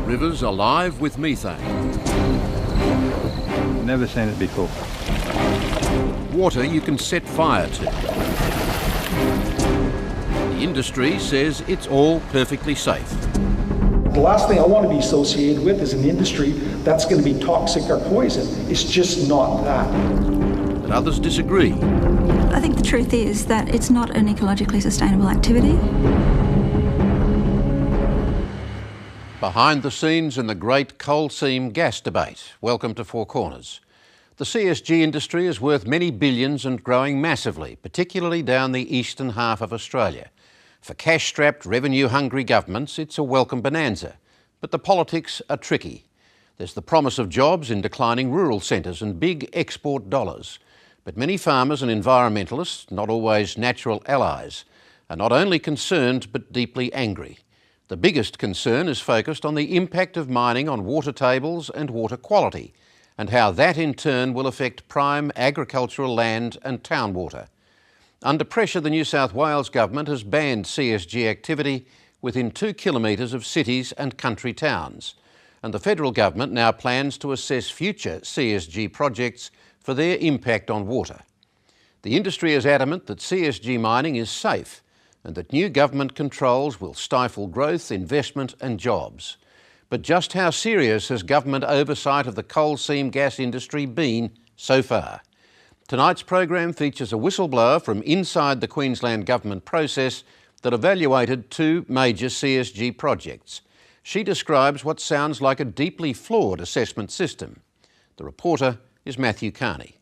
Rivers alive with methane. Never seen it before. Water you can set fire to. The industry says it's all perfectly safe. The last thing I want to be associated with is an industry that's going to be toxic or poison. It's just not that. But others disagree. I think the truth is that it's not an ecologically sustainable activity. Behind the scenes in the great coal seam gas debate. Welcome to Four Corners. The CSG industry is worth many billions and growing massively, particularly down the eastern half of Australia. For cash-strapped, revenue-hungry governments, it's a welcome bonanza. But the politics are tricky. There's the promise of jobs in declining rural centres and big export dollars. But many farmers and environmentalists, not always natural allies, are not only concerned but deeply angry. The biggest concern is focused on the impact of mining on water tables and water quality, and how that in turn will affect prime agricultural land and town water. Under pressure, the New South Wales Government has banned CSG activity within 2 kilometres of cities and country towns. And the federal government now plans to assess future CSG projects for their impact on water. The industry is adamant that CSG mining is safe and that new government controls will stifle growth, investment and jobs. But just how serious has government oversight of the coal seam gas industry been so far? Tonight's program features a whistleblower from inside the Queensland Government process that evaluated 2 major CSG projects. She describes what sounds like a deeply flawed assessment system. The reporter is Matthew Carney.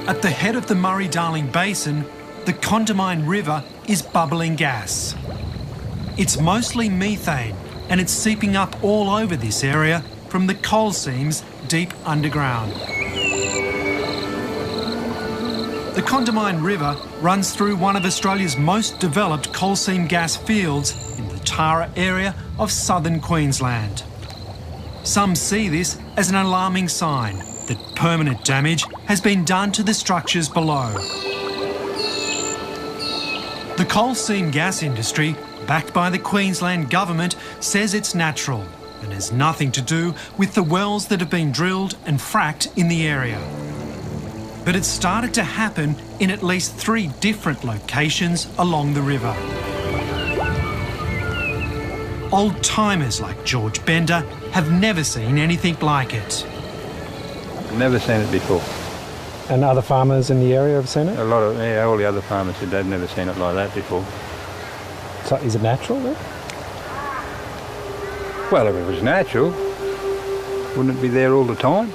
At the head of the Murray-Darling Basin, the Condamine River is bubbling gas. It's mostly methane and it's seeping up all over this area from the coal seams deep underground. The Condamine River runs through one of Australia's most developed coal seam gas fields in the Tara area of southern Queensland. Some see this as an alarming sign that permanent damage has been done to the structures below. The coal seam gas industry, backed by the Queensland Government, says it's natural and has nothing to do with the wells that have been drilled and fracked in the area. But it's started to happen in at least 3 different locations along the river. Old-timers like George Bender have never seen anything like it. Never seen it before. And other farmers in the area have seen it? All the other farmers said they've never seen it like that before. So is it natural then? Well, if it was natural, wouldn't it be there all the time?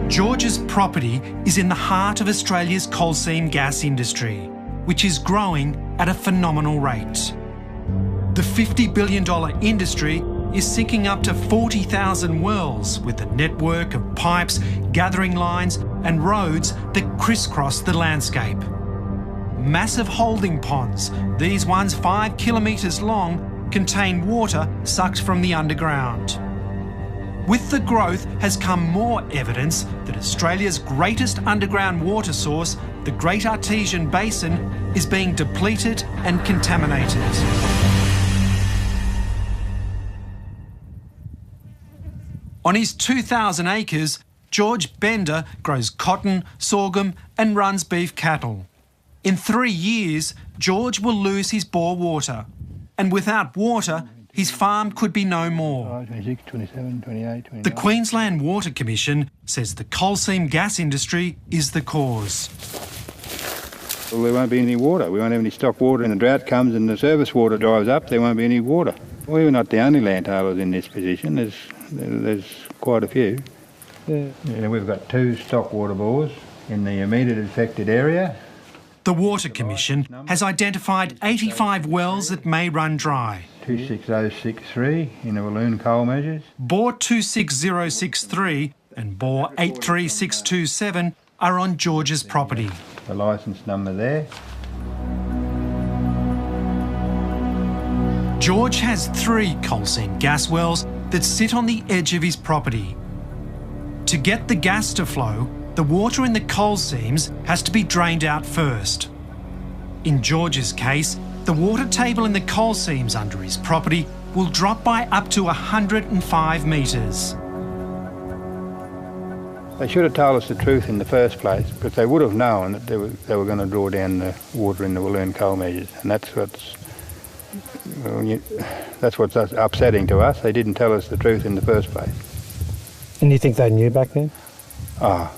George's property is in the heart of Australia's coal seam gas industry, which is growing at a phenomenal rate. The $50 billion industry is sinking up to 40,000 wells with a network of pipes, gathering lines and roads that crisscross the landscape. Massive holding ponds, these ones 5 kilometres long, contain water sucked from the underground. With the growth has come more evidence that Australia's greatest underground water source, the Great Artesian Basin, is being depleted and contaminated. On his 2,000 acres, George Bender grows cotton, sorghum and runs beef cattle. In 3 years, George will lose his bore water. And without water, his farm could be no more. 26, 27, 28, 29. The Queensland Water Commission says the coal seam gas industry is the cause. Well, there won't be any water. We won't have any stock water. When the drought comes and the surface water dries up, there won't be any water. We're not the only landholders in this position. There's quite a few. Yeah, we've got 2 stock water bores in the immediate affected area. The Water Commission has identified 85 wells that may run dry. 26063 in the Walloon coal measures. Bore 26063 and bore 83627 are on George's property. The licence number there. George has 3 coal seam gas wells that sit on the edge of his property. To get the gas to flow, the water in the coal seams has to be drained out first. In George's case, the water table in the coal seams under his property will drop by up to 105 metres. They should have told us the truth in the first place, because they would have known that they were going to draw down the water in the Walloon coal measures, and that's what's upsetting to us. They didn't tell us the truth in the first place. And you think they knew back then? Well,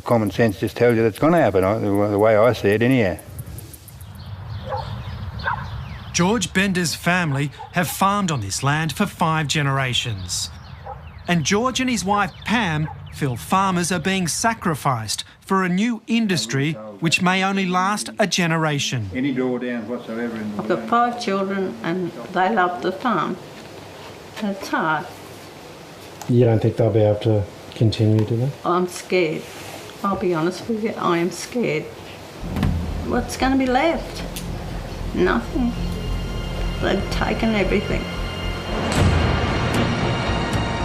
common sense just tells you that's going to happen, the way I see it anyhow. George Bender's family have farmed on this land for 5 generations. And George and his wife Pam feel farmers are being sacrificed for a new industry which may only last a generation. Any drawdowns whatsoever in the I've got 5 children and they love the farm. It's hard. You don't think they'll be able to continue, do they? I'm scared. I'll be honest with you, I am scared. What's going to be left? Nothing. They've taken everything.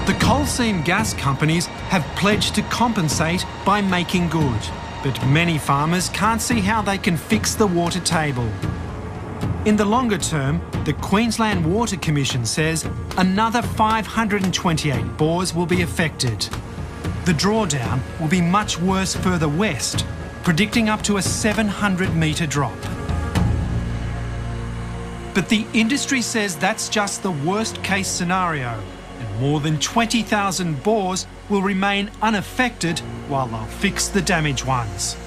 The coal seam gas companies have pledged to compensate by making good, but many farmers can't see how they can fix the water table. In the longer term, the Queensland Water Commission says another 528 bores will be affected. The drawdown will be much worse further west, predicting up to a 700-metre drop. But the industry says that's just the worst-case scenario, and more than 20,000 bores will remain unaffected while they'll fix the damaged ones.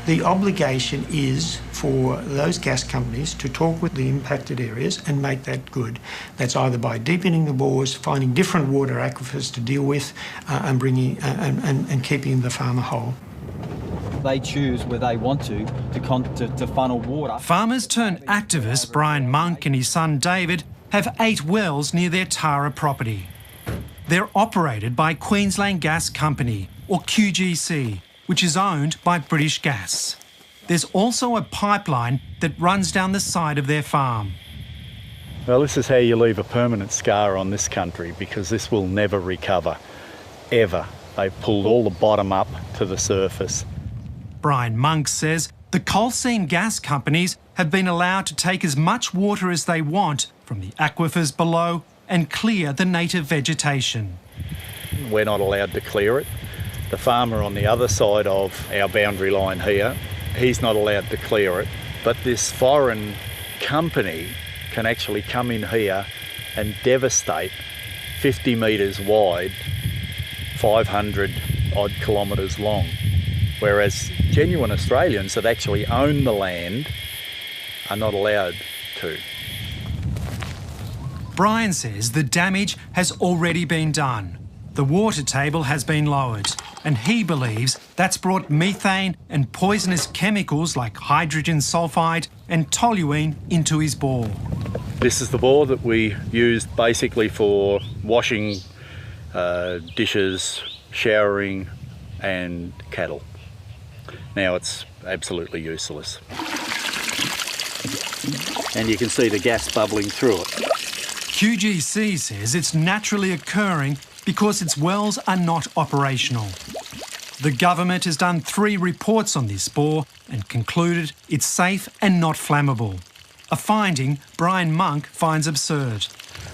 The obligation is for those gas companies to talk with the impacted areas and make that good. That's either by deepening the bores, finding different water aquifers to deal with, and bringing and keeping the farmer whole. They choose where they want to funnel water. Farmers turned activist Brian Monk and his son David have 8 wells near their Tara property. They're operated by Queensland Gas Company, or QGC, which is owned by British Gas. There's also a pipeline that runs down the side of their farm. Well, this is how you leave a permanent scar on this country, because this will never recover, ever. They've pulled all the bottom up to the surface. Brian Monk says the coal seam gas companies have been allowed to take as much water as they want from the aquifers below and clear the native vegetation. We're not allowed to clear it. The farmer on the other side of our boundary line here, he's not allowed to clear it. But this foreign company can actually come in here and devastate 50 metres wide, 500 odd kilometres long. Whereas genuine Australians that actually own the land are not allowed to. Brian says the damage has already been done. The water table has been lowered, and he believes that's brought methane and poisonous chemicals like hydrogen sulfide and toluene into his bore. This is the bore that we used basically for washing dishes, showering and cattle. Now it's absolutely useless. And you can see the gas bubbling through it. QGC says it's naturally occurring because its wells are not operational. The government has done 3 reports on this bore and concluded it's safe and not flammable, a finding Brian Monk finds absurd.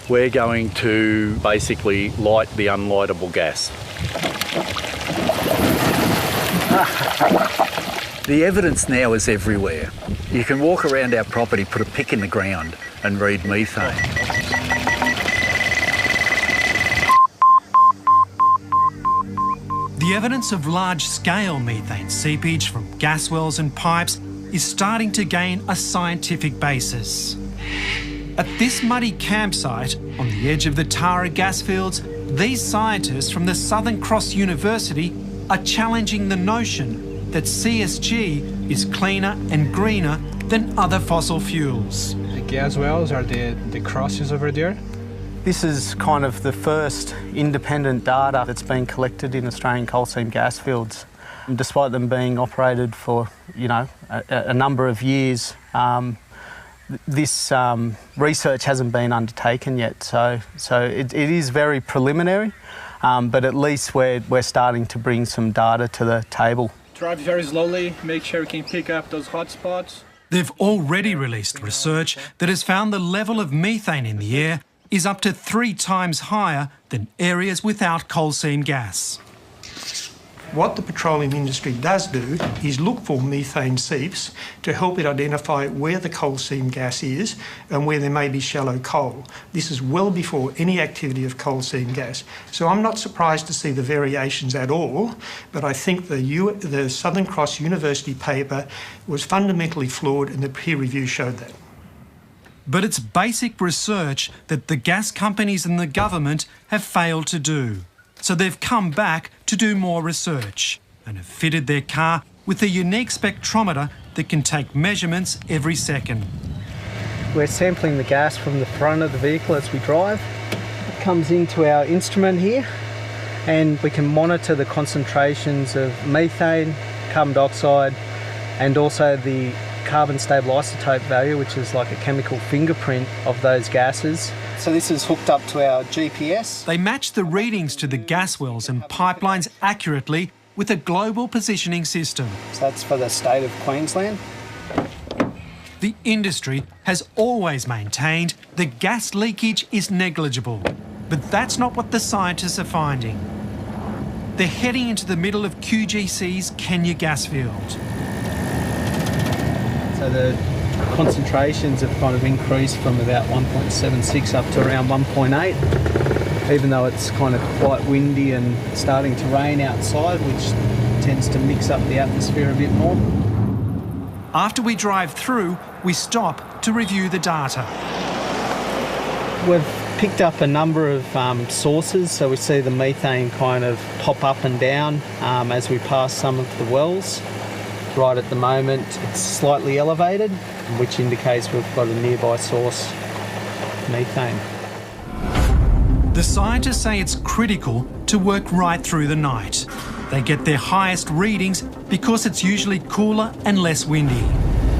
We're going to basically light the unlightable gas. The evidence now is everywhere. You can walk around our property, put a pick in the ground and read methane. The evidence of large-scale methane seepage from gas wells and pipes is starting to gain a scientific basis. At this muddy campsite on the edge of the Tara gas fields, these scientists from the Southern Cross University are challenging the notion that CSG is cleaner and greener than other fossil fuels. The gas wells are the crosses over there. This is kind of the first independent data that's been collected in Australian coal seam gas fields. And despite them being operated for, a number of years, this research hasn't been undertaken yet, so it is very preliminary, but at least we're starting to bring some data to the table. Drive very slowly, make sure we can pick up those hot spots. They've already released research that has found the level of methane in the air is up to 3 times higher than areas without coal seam gas. What the petroleum industry does do is look for methane seeps to help it identify where the coal seam gas is and where there may be shallow coal. This is well before any activity of coal seam gas. So I'm not surprised to see the variations at all, but I think the Southern Cross University paper was fundamentally flawed and the peer review showed that. But it's basic research that the gas companies and the government have failed to do. So they've come back to do more research and have fitted their car with a unique spectrometer that can take measurements every second. We're sampling the gas from the front of the vehicle as we drive. It comes into our instrument here and we can monitor the concentrations of methane, carbon dioxide and also the carbon stable isotope value, which is like a chemical fingerprint of those gases. So this is hooked up to our GPS. They match the readings to the gas wells and pipelines accurately with a global positioning system. So that's for the state of Queensland. The industry has always maintained the gas leakage is negligible, but that's not what the scientists are finding. They're heading into the middle of QGC's Kenya gas field. So the concentrations have kind of increased from about 1.76 up to around 1.8, even though it's kind of quite windy and starting to rain outside, which tends to mix up the atmosphere a bit more. After we drive through, we stop to review the data. We've picked up a number of sources, so we see the methane kind of pop up and down as we pass some of the wells. Right at the moment it's slightly elevated, which indicates we've got a nearby source of methane. The scientists say it's critical to work right through the night. They get their highest readings because it's usually cooler and less windy.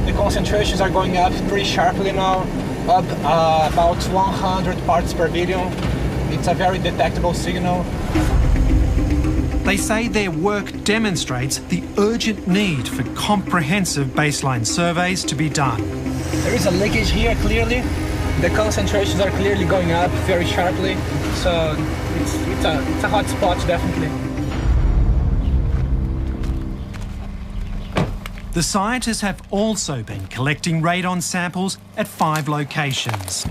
The concentrations are going up pretty sharply now, up about 100 parts per billion. It's a very detectable signal. They say their work demonstrates the urgent need for comprehensive baseline surveys to be done. There is a leakage here, clearly. The concentrations are clearly going up very sharply, so it's a hot spot, definitely. The scientists have also been collecting radon samples at 5 locations.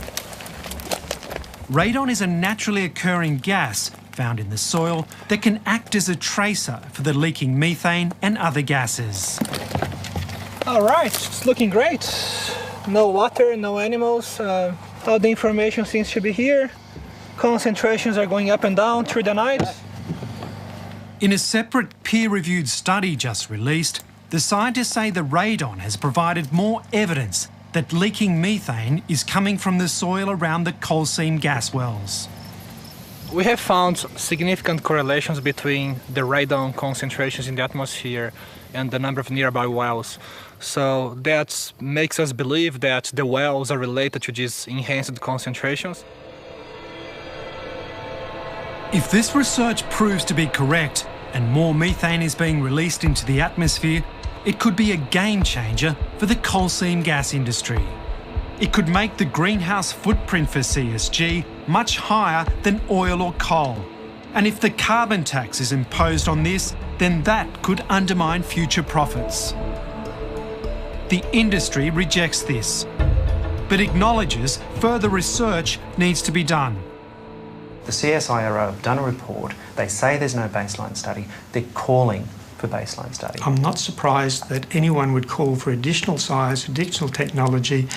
Radon is a naturally occurring gas found in the soil that can act as a tracer for the leaking methane and other gases. All right, it's looking great. No water, no animals. All the information seems to be here. Concentrations are going up and down through the night. In a separate peer-reviewed study just released, the scientists say the radon has provided more evidence that leaking methane is coming from the soil around the coal seam gas wells. We have found significant correlations between the radon concentrations in the atmosphere and the number of nearby wells. So that makes us believe that the wells are related to these enhanced concentrations. If this research proves to be correct and more methane is being released into the atmosphere, it could be a game changer for the coal seam gas industry. It could make the greenhouse footprint for CSG much higher than oil or coal. And if the carbon tax is imposed on this, then that could undermine future profits. The industry rejects this, but acknowledges further research needs to be done. The CSIRO have done a report. They say there's no baseline study. They're calling for baseline study. I'm not surprised that anyone would call for additional science, additional technology.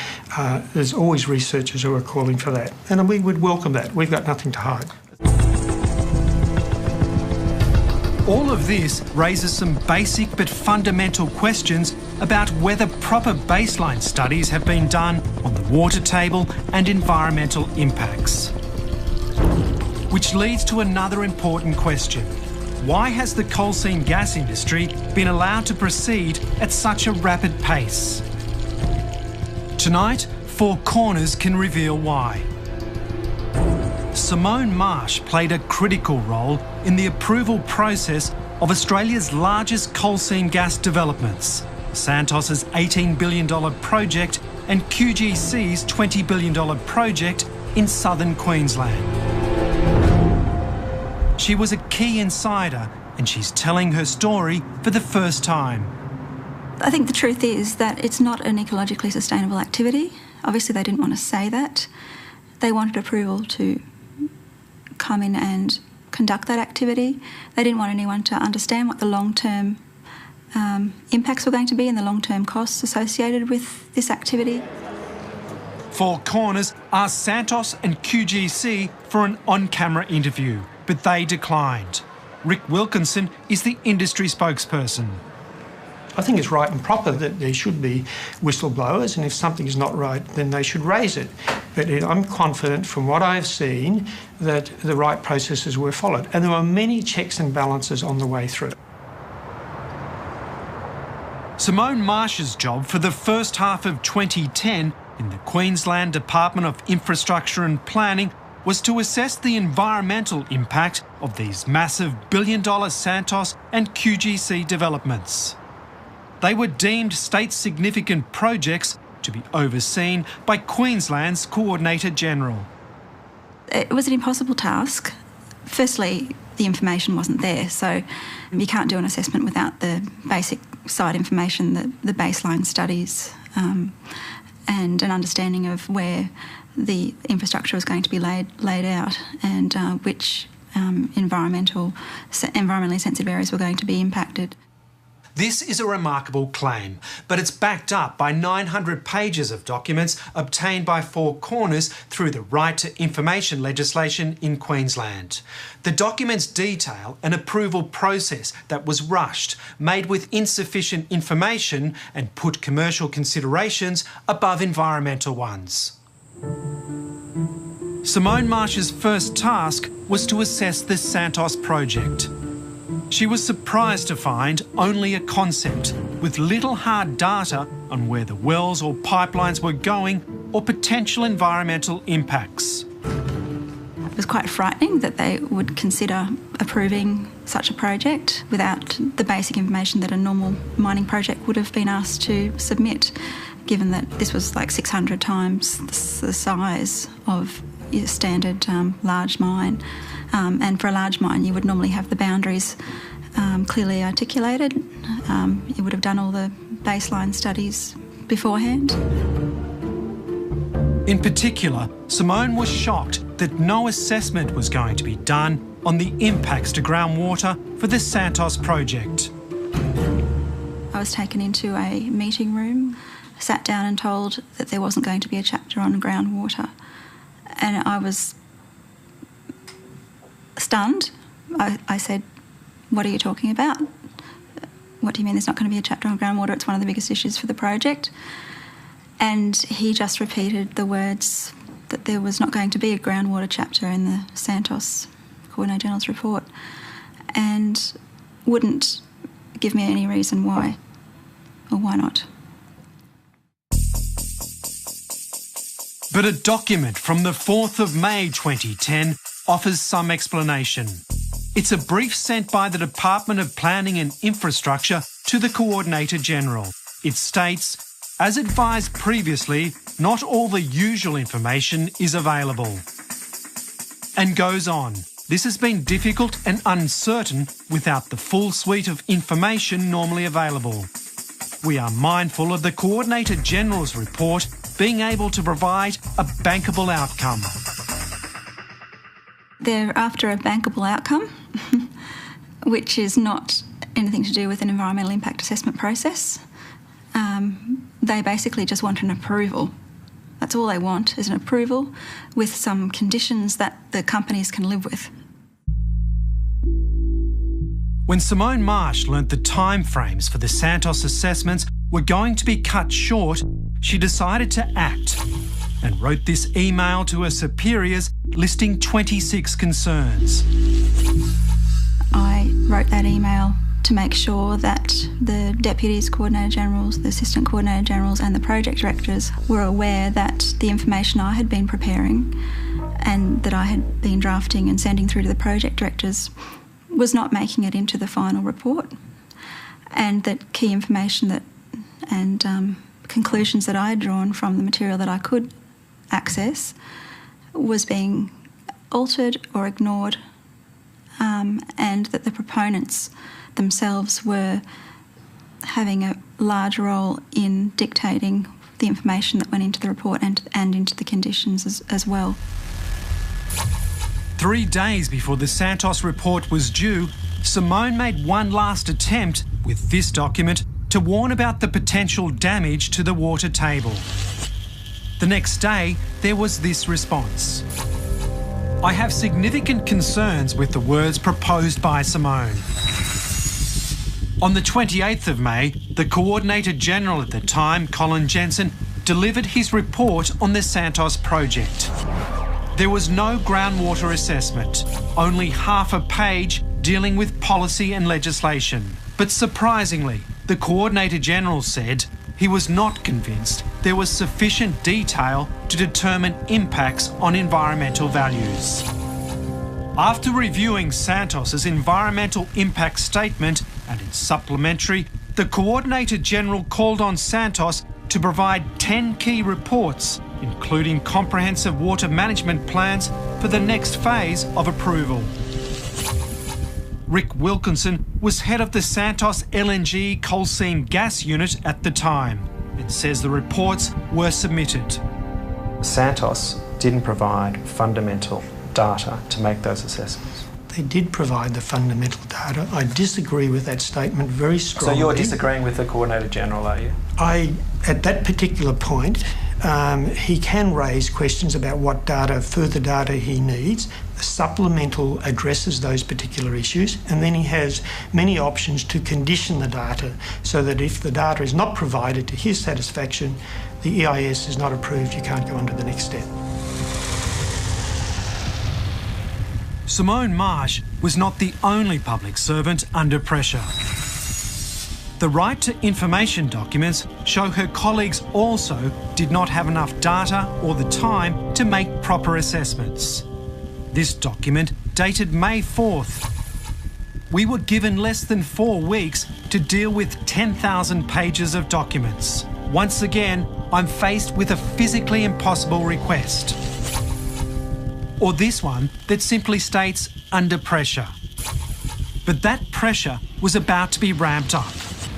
There's always researchers who are calling for that, and we would welcome that. We've got nothing to hide. All of this raises some basic but fundamental questions about whether proper baseline studies have been done on the water table and environmental impacts. Which leads to another important question. Why has the coal seam gas industry been allowed to proceed at such a rapid pace? Tonight, Four Corners can reveal why. Simone Marsh played a critical role in the approval process of Australia's largest coal seam gas developments, Santos's $18 billion project and QGC's $20 billion project in southern Queensland. She was a key insider, and she's telling her story for the first time. I think the truth is that it's not an ecologically sustainable activity. Obviously they didn't want to say that. They wanted approval to come in and conduct that activity. They didn't want anyone to understand what the long-term impacts were going to be and the long-term costs associated with this activity. Four Corners asked Santos and QGC for an on-camera interview, but they declined. Rick Wilkinson is the industry spokesperson. I think it's right and proper that there should be whistleblowers, and if something is not right, then they should raise it. But I'm confident from what I've seen that the right processes were followed, and there were many checks and balances on the way through. Simone Marsh's job for the first half of 2010 in the Queensland Department of Infrastructure and Planning was to assess the environmental impact of these massive billion-dollar Santos and QGC developments. They were deemed state-significant projects to be overseen by Queensland's Coordinator-General. It was an impossible task. Firstly, the information wasn't there, so you can't do an assessment without the basic site information, the baseline studies, and an understanding of where the infrastructure was going to be laid out and which environmentally sensitive areas were going to be impacted. This is a remarkable claim, but it's backed up by 900 pages of documents obtained by Four Corners through the Right to Information legislation in Queensland. The documents detail an approval process that was rushed, made with insufficient information, and put commercial considerations above environmental ones. Simone Marsh's first task was to assess the Santos project. She was surprised to find only a concept, with little hard data on where the wells or pipelines were going or potential environmental impacts. It was quite frightening that they would consider approving such a project without the basic information that a normal mining project would have been asked to submit, given that this was like 600 times the size of a standard large mine. And for a large mine, you would normally have the boundaries clearly articulated. You would have done all the baseline studies beforehand. In particular, Simone was shocked that no assessment was going to be done on the impacts to groundwater for the Santos project. I was taken into a meeting room, sat down and told that there wasn't going to be a chapter on groundwater. And I was stunned. I said, "What are you talking about? What do you mean there's not going to be a chapter on groundwater? It's one of the biggest issues for the project." And he just repeated the words that there was not going to be a groundwater chapter in the Santos Coordinator-General's report, and wouldn't give me any reason why or why not. But a document from the 4th of May 2010 offers some explanation. It's a brief sent by the Department of Planning and Infrastructure to the Coordinator-General. It states, "As advised previously, not all the usual information is available." And goes on, "This has been difficult and uncertain without the full suite of information normally available. We are mindful of the Coordinator-General's report being able to provide a bankable outcome." They're after a bankable outcome, which is not anything to do with an environmental impact assessment process. They basically just want an approval. That's all they want, is an approval with some conditions that the companies can live with. When Simone Marsh learnt the timeframes for the Santos assessments were going to be cut short, she decided to act and wrote this email to her superiors listing 26 concerns. I wrote that email to make sure that the deputies, coordinator generals, the assistant coordinator generals and the project directors were aware that the information I had been preparing and that I had been drafting and sending through to the project directors was not making it into the final report, and that key information that and conclusions that I had drawn from the material that I could access was being altered or ignored, and that the proponents themselves were having a large role in dictating the information that went into the report and into the conditions as well. 3 days before the Santos report was due, Simone made one last attempt with this document to warn about the potential damage to the water table. The next day, there was this response. I have significant concerns with the words proposed by Simone. On the 28th of May, the Coordinator General at the time, Colin Jensen, delivered his report on the Santos project. There was no groundwater assessment, only half a page dealing with policy and legislation. But surprisingly, the Coordinator General said he was not convinced there was sufficient detail to determine impacts on environmental values. After reviewing Santos's environmental impact statement and its supplementary, the Coordinator General called on Santos to provide 10 key reports, including comprehensive water management plans for the next phase of approval. Rick Wilkinson was head of the Santos LNG coal seam gas unit at the time and says the reports were submitted. Santos didn't provide fundamental data to make those assessments. They did provide the fundamental data. I disagree with that statement very strongly. So you're disagreeing with the Coordinator General, are you? At that particular point, he can raise questions about what data, further data he needs. The supplemental addresses those particular issues, and then he has many options to condition the data so that if the data is not provided to his satisfaction, the EIS is not approved, you can't go on to the next step. Simone Marsh was not the only public servant under pressure. The right to information documents show her colleagues also did not have enough data or the time to make proper assessments. This document dated May 4th. We were given less than 4 weeks to deal with 10,000 pages of documents. Once again, I'm faced with a physically impossible request. Or this one that simply states under pressure. But that pressure was about to be ramped up.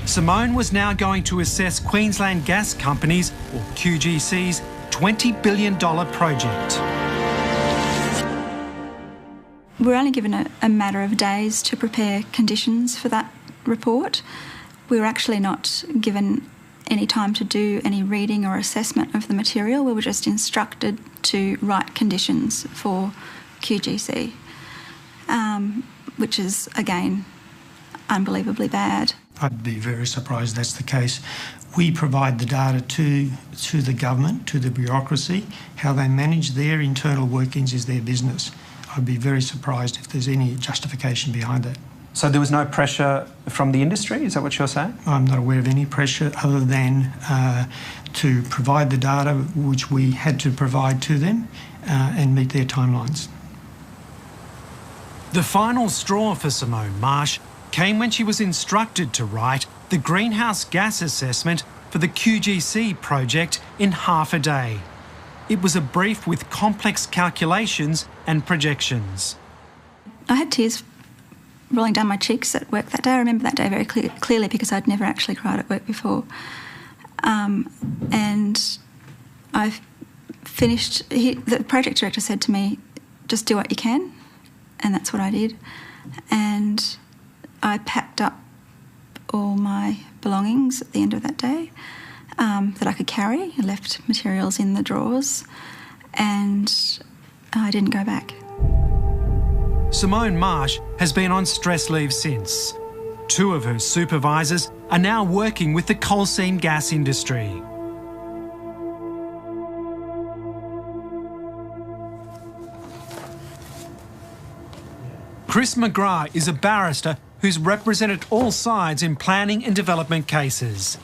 Simone was now going to assess Queensland Gas Company's, or QGC's, $20 billion project. We were only given a matter of days to prepare conditions for that report. We were actually not given any time to do any reading or assessment of the material. We were just instructed to write conditions for QGC, which is, again, unbelievably bad. I'd be very surprised that's the case. We provide the data to the government, to the bureaucracy. How they manage their internal workings is their business. I'd be very surprised if there's any justification behind that. So there was no pressure from the industry, is that what you're saying? I'm not aware of any pressure other than to provide the data which we had to provide to them and meet their timelines. The final straw for Simone Marsh came when she was instructed to write the greenhouse gas assessment for the QGC project in half a day. It was a brief with complex calculations and projections. I had tears rolling down my cheeks at work that day. I remember that day very clearly because I'd never actually cried at work before. And I finished, the project director said to me, just do what you can, and that's what I did. And I packed up all my belongings at the end of that day that I could carry. I left materials in the drawers and I didn't go back. Simone Marsh has been on stress leave since. 2 of her supervisors are now working with the coal seam gas industry. Chris McGrath is a barrister who's represented all sides in planning and development cases.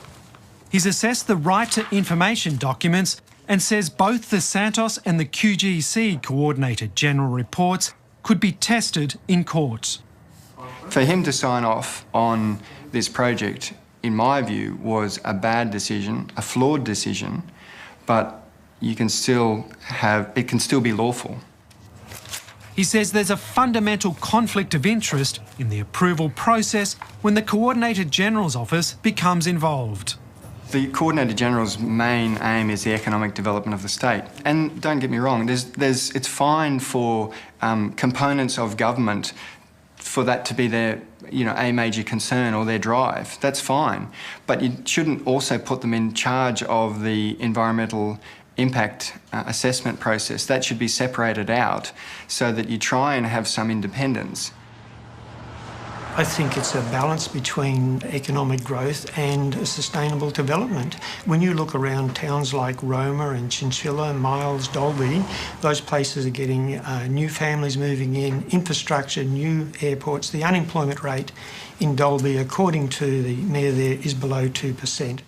He's assessed the right to information documents and says both the Santos and the QGC coordinated general reports could be tested in court. For him to sign off on this project, in my view, was a bad decision, a flawed decision, but it can still be lawful. He says there's a fundamental conflict of interest in the approval process when the Coordinator General's office becomes involved. The Coordinator General's main aim is the economic development of the state. And don't get me wrong, it's fine for components of government for that to be their, a major concern or their drive. That's fine. But you shouldn't also put them in charge of the environmental impact assessment process. That should be separated out so that you try and have some independence. I think it's a balance between economic growth and sustainable development. When you look around towns like Roma and Chinchilla, Miles, Dalby, those places are getting new families moving in, infrastructure, new airports. The unemployment rate in Dalby, according to the mayor there, is below 2%.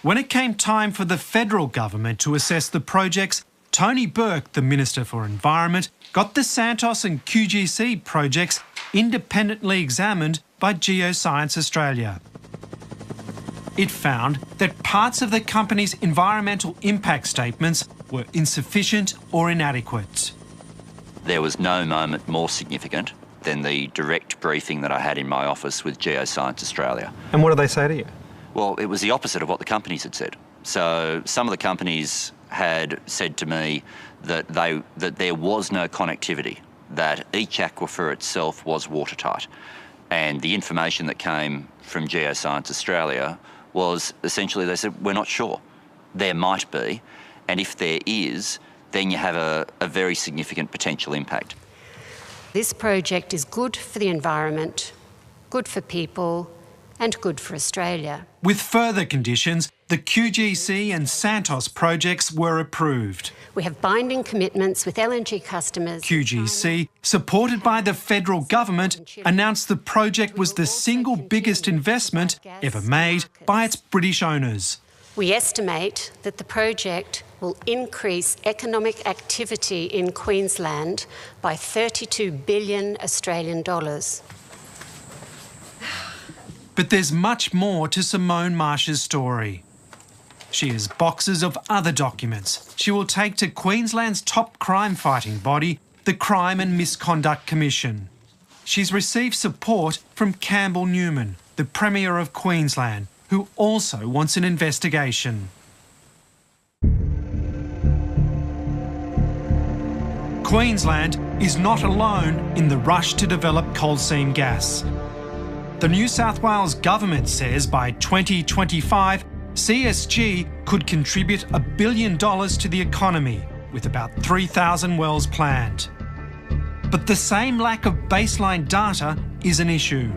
When it came time for the federal government to assess the projects, Tony Burke, the Minister for Environment, got the Santos and QGC projects independently examined by Geoscience Australia. It found that parts of the company's environmental impact statements were insufficient or inadequate. There was no moment more significant than the direct briefing that I had in my office with Geoscience Australia. And what did they say to you? Well, it was the opposite of what the companies had said. So some of the companies had said to me that there was no connectivity, that each aquifer itself was watertight. And the information that came from Geoscience Australia was essentially, they said, we're not sure. There might be, and if there is, then you have a very significant potential impact. This project is good for the environment, good for people, and good for Australia. With further conditions, the QGC and Santos projects were approved. We have binding commitments with LNG customers. QGC, supported by the federal government, announced the project was the single biggest investment ever made by its British owners. We estimate that the project will increase economic activity in Queensland by 32 billion Australian dollars. But there's much more to Simone Marsh's story. She has boxes of other documents she will take to Queensland's top crime-fighting body, the Crime and Misconduct Commission. She's received support from Campbell Newman, the Premier of Queensland, who also wants an investigation. Queensland is not alone in the rush to develop coal seam gas. The New South Wales Government says by 2025, CSG could contribute $1 billion to the economy, with about 3,000 wells planned. But the same lack of baseline data is an issue.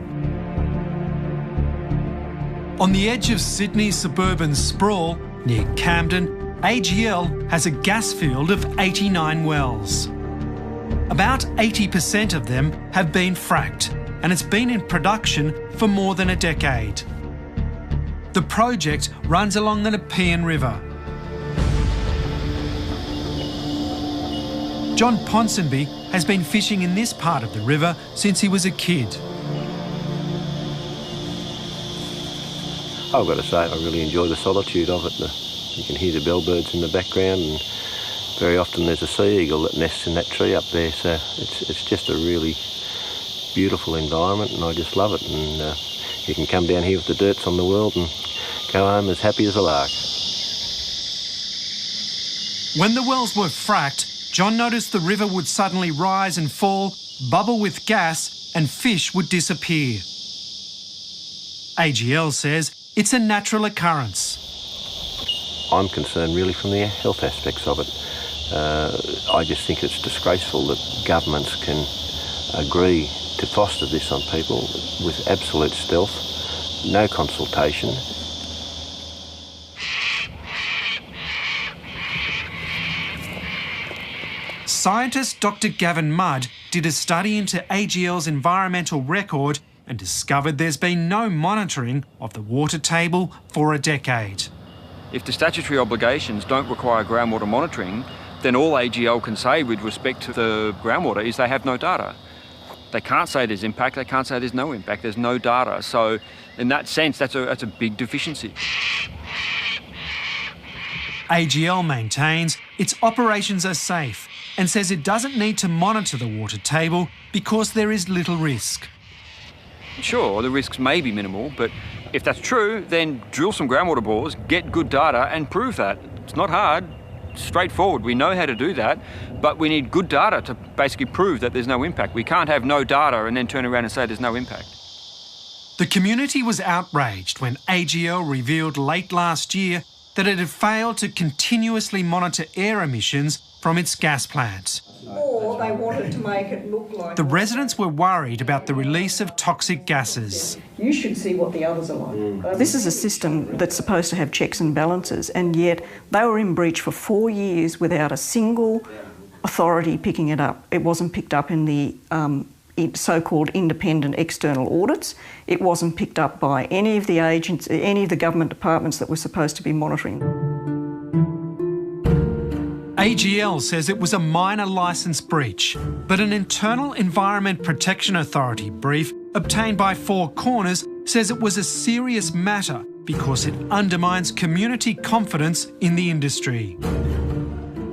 On the edge of Sydney's suburban sprawl, near Camden, AGL has a gas field of 89 wells. About 80% of them have been fracked, and it's been in production for more than a decade. The project runs along the Nepean River. John Ponsonby has been fishing in this part of the river since he was a kid. I've got to say, I really enjoy the solitude of it. You can hear the bellbirds in the background, and very often there's a sea eagle that nests in that tree up there, so it's just a really beautiful environment, and I just love it. And you can come down here with the dirts on the world and go home as happy as a lark. When the wells were fracked, John noticed the river would suddenly rise and fall, bubble with gas, and fish would disappear. AGL says it's a natural occurrence. I'm concerned really from the health aspects of it. I just think it's disgraceful that governments can agree to foster this on people with absolute stealth, no consultation. Scientist Dr. Gavin Mudd did a study into AGL's environmental record and discovered there's been no monitoring of the water table for a decade. If the statutory obligations don't require groundwater monitoring, then all AGL can say with respect to the groundwater is they have no data. They can't say there's impact, they can't say there's no impact, there's no data. So in that sense, that's a big deficiency. AGL maintains its operations are safe and says it doesn't need to monitor the water table because there is little risk. Sure, the risks may be minimal, but if that's true, then drill some groundwater bores, get good data and prove that. It's not hard, it's straightforward. We know how to do that, but we need good data to basically prove that there's no impact. We can't have no data and then turn around and say there's no impact. The community was outraged when AGL revealed late last year that it had failed to continuously monitor air emissions from its gas plants. Or they wanted to make it look like... The residents were worried about the release of toxic gases. You should see what the others are like. This is a system that's supposed to have checks and balances, and yet they were in breach for 4 years without a single authority picking it up. It wasn't picked up in the so-called independent external audits. It wasn't picked up by any of the agents, any of the government departments that were supposed to be monitoring. AGL says it was a minor licence breach, but an Internal Environment Protection Authority brief obtained by Four Corners says it was a serious matter because it undermines community confidence in the industry.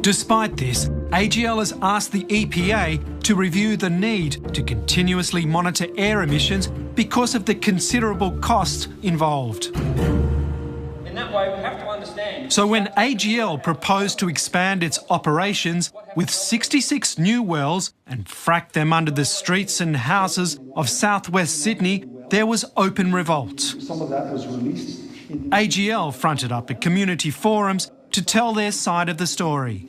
Despite this, AGL has asked the EPA to review the need to continuously monitor air emissions because of the considerable costs involved. In that way, we have to understand... So when AGL proposed to expand its operations with 66 new wells and frack them under the streets and houses of southwest Sydney, there was open revolt. Some of that was released. AGL fronted up at community forums to tell their side of the story.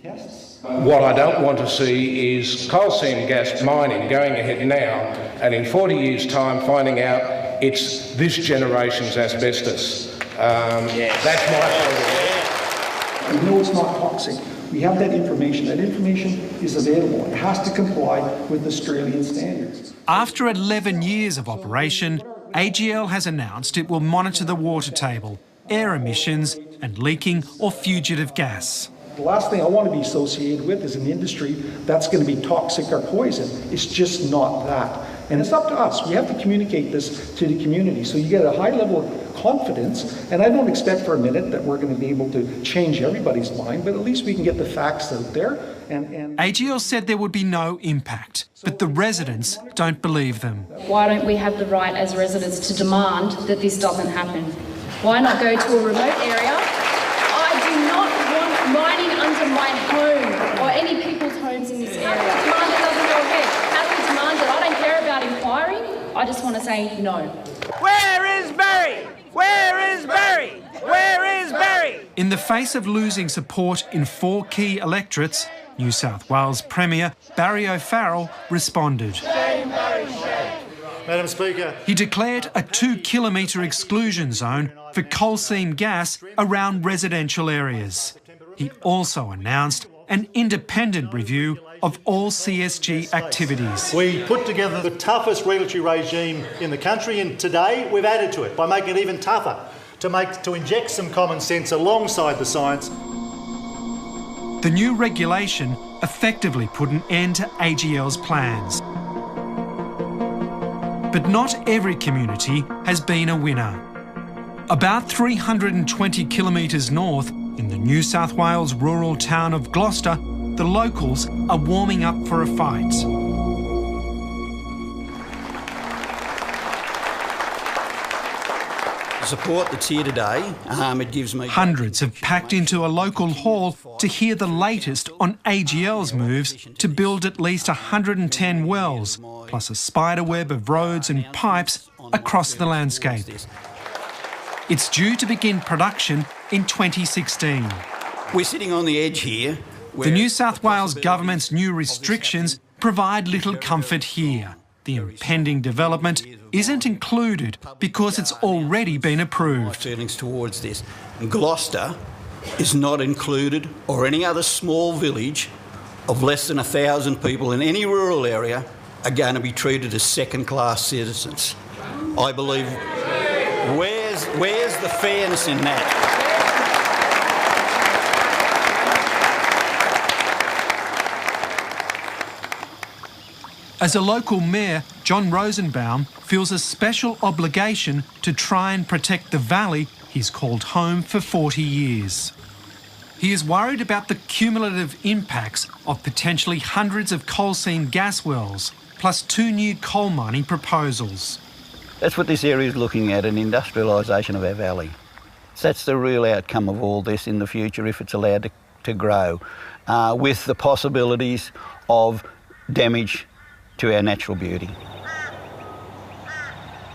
What I don't want to see is coal seam gas mining going ahead now and in 40 years' time finding out it's this generation's asbestos. That's my point of view. We know it's not toxic. We have that information. That information is available. It has to comply with Australian standards. After 11 years of operation, AGL has announced it will monitor the water table, air emissions and leaking or fugitive gas. The last thing I want to be associated with is an industry that's going to be toxic or poison. It's just not that. And it's up to us. We have to communicate this to the community so you get a high level of confidence. And I don't expect for a minute that we're going to be able to change everybody's mind, but at least we can get the facts out there. And AGL said there would be no impact, but the residents don't believe them. Why don't we have the right as residents to demand that this doesn't happen? Why not go to a remote area? I do not want mining under my home or any people's homes in this area. Demand it doesn't go ahead. Happy to demand it. I don't care about inquiring. I just want to say no. Where is Barry? Where is Barry? Where is Barry? In the face of losing support in 4 key electorates, New South Wales Premier Barry O'Farrell responded. Shame, Barry, shame. Madam Speaker. He declared a 2-kilometre exclusion zone for coal seam gas around residential areas. He also announced an independent review of all CSG activities. We put together the toughest regulatory regime in the country, and today we've added to it by making it even tougher to inject some common sense alongside the science. The new regulation effectively put an end to AGL's plans. But not every community has been a winner. About 320 kilometres north, in the New South Wales rural town of Gloucester, the locals are warming up for a fight. The support that's here today, it gives me... Hundreds have packed into a local hall to hear the latest on AGL's moves to build at least 110 wells, plus a spiderweb of roads and pipes across the landscape. It's due to begin production in 2016. We're sitting on the edge here. The New South Wales Government's new restrictions provide little comfort here. The impending development isn't included because it's already been approved. Towards this. And Gloucester is not included, or any other small village of less than 1,000 people in any rural area are going to be treated as second-class citizens. I believe. Where's the fairness in that? As a local mayor, John Rosenbaum feels a special obligation to try and protect the valley he's called home for 40 years. He is worried about the cumulative impacts of potentially hundreds of coal seam gas wells, plus 2 new coal mining proposals. That's what this area is looking at, an industrialisation of our valley. So that's the real outcome of all this in the future if it's allowed to grow, with the possibilities of damage to our natural beauty.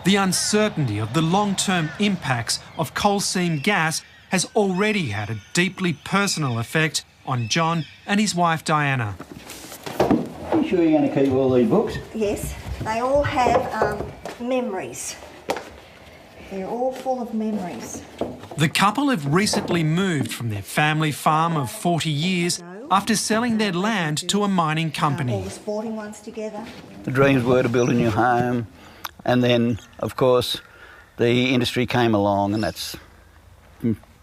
The uncertainty of the long-term impacts of coal seam gas has already had a deeply personal effect on John and his wife Diana. Are you sure you're going to keep all these books? Yes, they all have memories. They're all full of memories. The couple have recently moved from their family farm of 40 years after selling their land to a mining company. All the sporting ones together. The dreams were to build a new home, and then, of course, the industry came along, and that's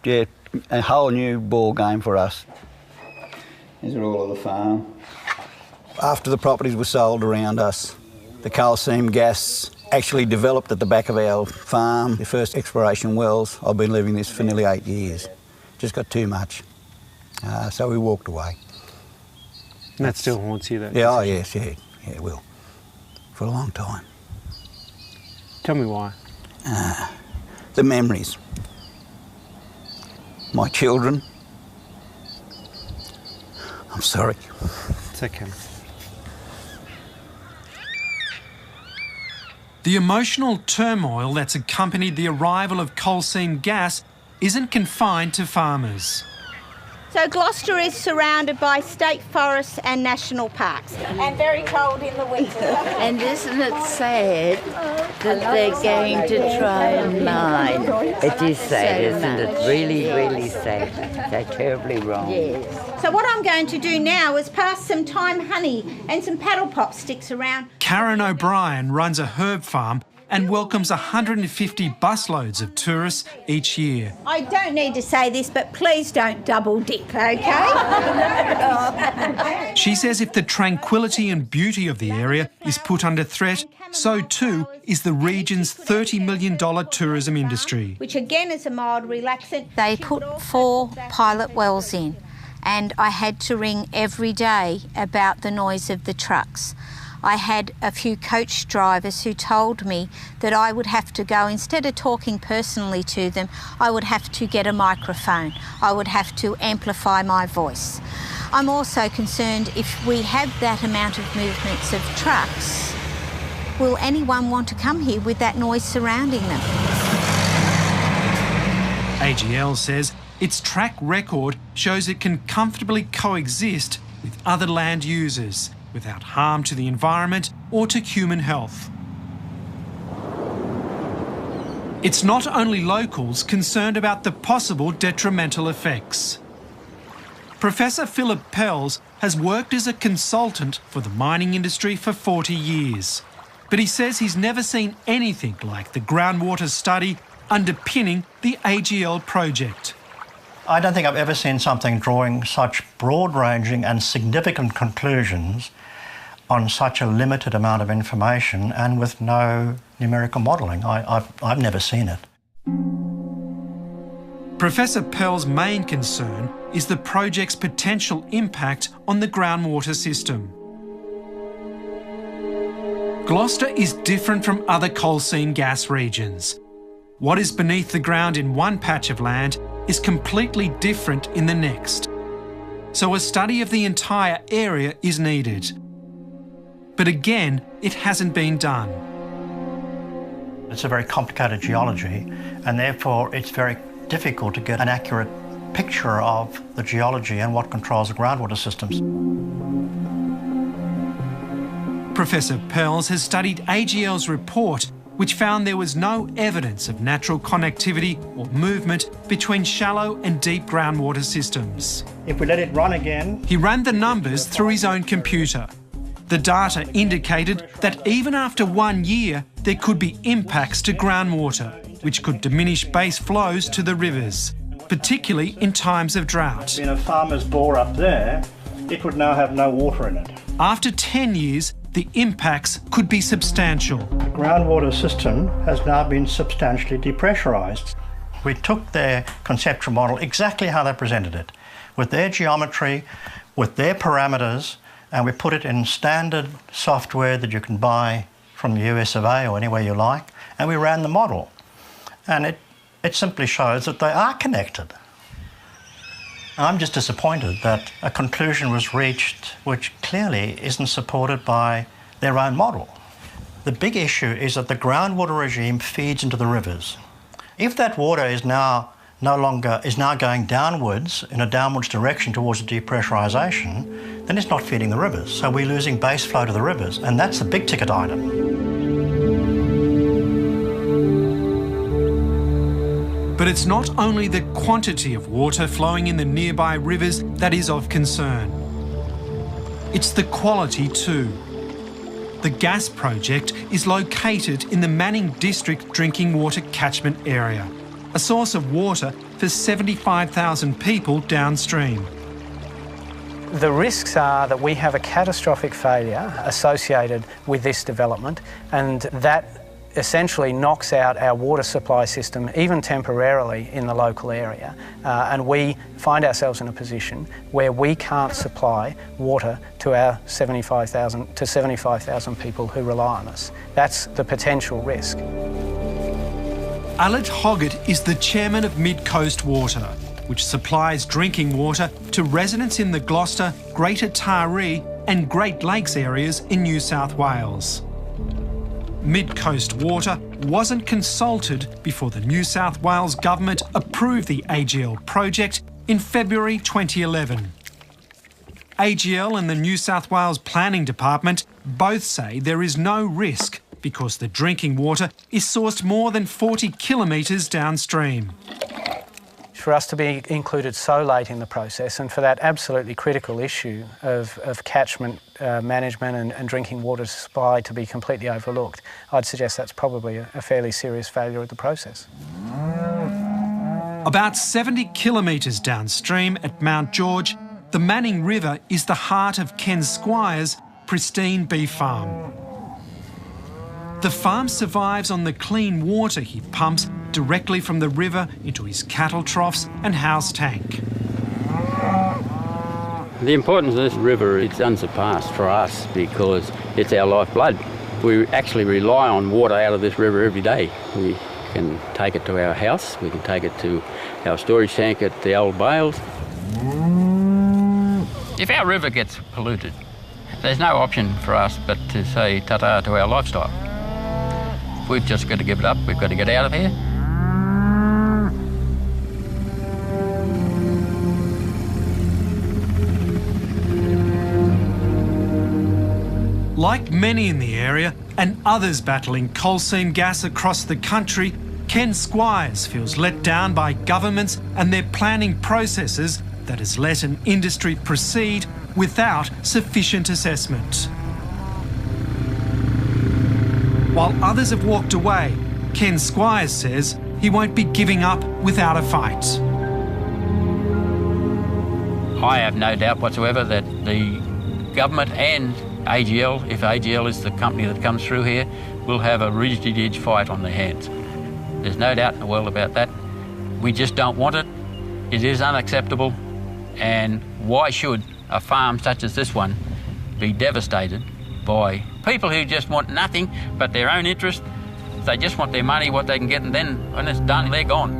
a whole new ball game for us. These are all of the farm. After the properties were sold around us, the coal seam gas actually developed at the back of our farm. The first exploration wells, I've been living this for nearly 8 years. Just got too much. So we walked away. And that still haunts you, that? Yeah, oh yes, yeah, it will. For a long time. Tell me why. The memories. My children. I'm sorry. It's okay. The emotional turmoil that's accompanied the arrival of coal seam gas isn't confined to farmers. So Gloucester is surrounded by state forests and national parks. And very cold in the winter. And isn't it sad that they're going to try and mine? It is sad, isn't it? Really, really sad. They're terribly wrong. Yes. So what I'm going to do now is pass some thyme honey and some paddle pop sticks around. Karen O'Brien runs a herb farm and welcomes 150 busloads of tourists each year. I don't need to say this, but please don't double dip, OK? She says if the tranquility and beauty of the area is put under threat, so too is the region's $30 million tourism industry. Which again is a mild relaxant. They put 4 pilot wells in, and I had to ring every day about the noise of the trucks. I had a few coach drivers who told me that I would have to go, instead of talking personally to them, I would have to get a microphone. I would have to amplify my voice. I'm also concerned if we have that amount of movements of trucks, will anyone want to come here with that noise surrounding them? AGL says its track record shows it can comfortably coexist with other land users without harm to the environment or to human health. It's not only locals concerned about the possible detrimental effects. Professor Philip Pells has worked as a consultant for the mining industry for 40 years, but he says he's never seen anything like the groundwater study underpinning the AGL project. I don't think I've ever seen something drawing such broad-ranging and significant conclusions on such a limited amount of information and with no numerical modelling. I've never seen it. Professor Pell's main concern is the project's potential impact on the groundwater system. Gloucester is different from other coal seam gas regions. What is beneath the ground in one patch of land is completely different in the next. So a study of the entire area is needed. But again, it hasn't been done. It's a very complicated geology, and therefore it's very difficult to get an accurate picture of the geology and what controls the groundwater systems. Professor Pells has studied AGL's report, which found there was no evidence of natural connectivity or movement between shallow and deep groundwater systems. If we let it run again... He ran the numbers through his own computer. The data indicated that even after 1 year, there could be impacts to groundwater, which could diminish base flows to the rivers, particularly in times of drought. In a farmer's bore up there, it would now have no water in it. After 10 years, the impacts could be substantial. The groundwater system has now been substantially depressurised. We took their conceptual model exactly how they presented it, with their geometry, with their parameters, and we put it in standard software that you can buy from the US of A or anywhere you like, and we ran the model. And it simply shows that they are connected. I'm just disappointed that a conclusion was reached which clearly isn't supported by their own model. The big issue is that the groundwater regime feeds into the rivers. If that water is now going downwards in a downwards direction towards a depressurisation, then it's not feeding the rivers. So we're losing base flow to the rivers, and that's the big ticket item. But it's not only the quantity of water flowing in the nearby rivers that is of concern. It's the quality too. The gas project is located in the Manning District drinking water catchment area, a source of water for 75,000 people downstream. The risks are that we have a catastrophic failure associated with this development, and that essentially knocks out our water supply system, even temporarily, in the local area. And we find ourselves in a position where we can't supply water to our 75,000 people who rely on us. That's the potential risk. Alet Hoggett is the chairman of Mid Coast Water, which supplies drinking water to residents in the Gloucester, Greater Taree and Great Lakes areas in New South Wales. Mid Coast Water wasn't consulted before the New South Wales Government approved the AGL project in February 2011. AGL and the New South Wales Planning Department both say there is no risk because the drinking water is sourced more than 40 kilometres downstream. For us to be included so late in the process, and for that absolutely critical issue of catchment management and drinking water supply to be completely overlooked, I'd suggest that's probably a fairly serious failure of the process. About 70 kilometres downstream at Mount George, the Manning River is the heart of Ken Squire's pristine beef farm. The farm survives on the clean water he pumps directly from the river into his cattle troughs and house tank. The importance of this river is unsurpassed for us because it's our lifeblood. We actually rely on water out of this river every day. We can take it to our house, we can take it to our storage tank at the Old Bales. If our river gets polluted, there's no option for us but to say ta-ta to our lifestyle. We've just got to give it up, we've got to get out of here. Like many in the area and others battling coal seam gas across the country, Ken Squires feels let down by governments and their planning processes that has let an industry proceed without sufficient assessment. While others have walked away, Ken Squires says he won't be giving up without a fight. I have no doubt whatsoever that the government and AGL, if AGL is the company that comes through here, will have a ridge-to-ridge fight on their hands. There's no doubt in the world about that. We just don't want it. It is unacceptable. And why should a farm such as this one be devastated by people who just want nothing but their own interest? They just want their money, what they can get, and then when it's done, they're gone.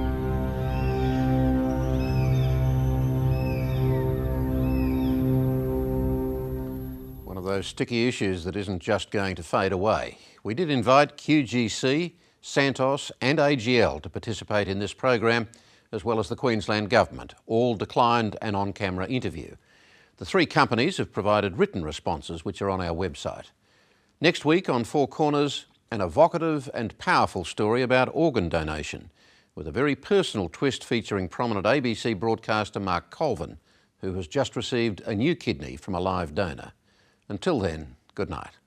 One of those sticky issues that isn't just going to fade away. We did invite QGC, Santos and AGL to participate in this program, as well as the Queensland Government. All declined an on-camera interview. The three companies have provided written responses which are on our website. Next week on Four Corners, an evocative and powerful story about organ donation, with a very personal twist featuring prominent ABC broadcaster Mark Colvin, who has just received a new kidney from a live donor. Until then, Good night.